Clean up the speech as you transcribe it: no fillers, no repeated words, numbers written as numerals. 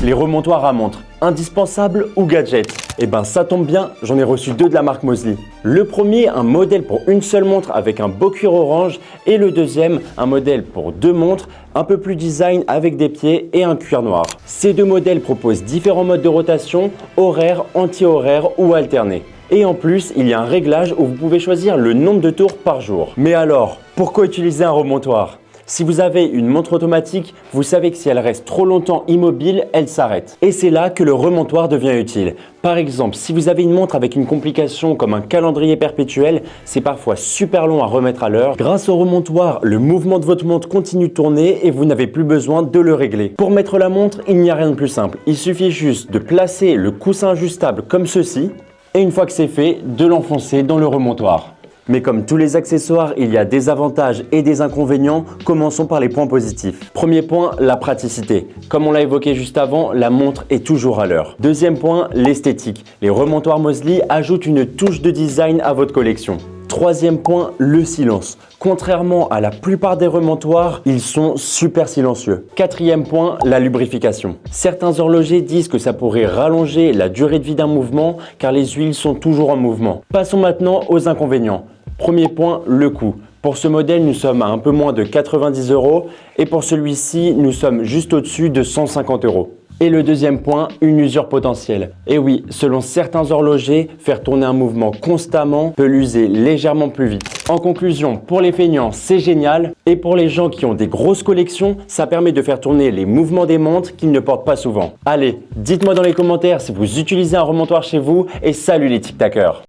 Les remontoirs à montre, indispensables ou gadgets? Eh ben ça tombe bien, j'en ai reçu deux de la marque Moseley. Le premier, un modèle pour une seule montre avec un beau cuir orange, et le deuxième, un modèle pour deux montres, un peu plus design avec des pieds et un cuir noir. Ces deux modèles proposent différents modes de rotation, horaire, anti-horaire ou alterné. Et en plus, il y a un réglage où vous pouvez choisir le nombre de tours par jour. Mais alors, pourquoi utiliser un remontoir? Si vous avez une montre automatique, vous savez que si elle reste trop longtemps immobile, elle s'arrête. Et c'est là que le remontoir devient utile. Par exemple, si vous avez une montre avec une complication comme un calendrier perpétuel, c'est parfois super long à remettre à l'heure. Grâce au remontoir, le mouvement de votre montre continue de tourner et vous n'avez plus besoin de le régler. Pour mettre la montre, il n'y a rien de plus simple. Il suffit juste de placer le coussin ajustable comme ceci et une fois que c'est fait, de l'enfoncer dans le remontoir. Mais comme tous les accessoires, il y a des avantages et des inconvénients. Commençons par les points positifs. Premier point, la praticité. Comme on l'a évoqué juste avant, la montre est toujours à l'heure. Deuxième point, l'esthétique. Les remontoirs Moseley ajoutent une touche de design à votre collection. Troisième point, le silence. Contrairement à la plupart des remontoirs, ils sont super silencieux. Quatrième point, la lubrification. Certains horlogers disent que ça pourrait rallonger la durée de vie d'un mouvement car les huiles sont toujours en mouvement. Passons maintenant aux inconvénients. Premier point, le coût. Pour ce modèle, nous sommes à un peu moins de 90 € et pour celui-ci, nous sommes juste au-dessus de 150 €. Et le deuxième point, une usure potentielle. Et oui, selon certains horlogers, faire tourner un mouvement constamment peut l'user légèrement plus vite. En conclusion, pour les feignants, c'est génial. Et pour les gens qui ont des grosses collections, ça permet de faire tourner les mouvements des montres qu'ils ne portent pas souvent. Allez, dites-moi dans les commentaires si vous utilisez un remontoir chez vous et salut les tic-taqueurs!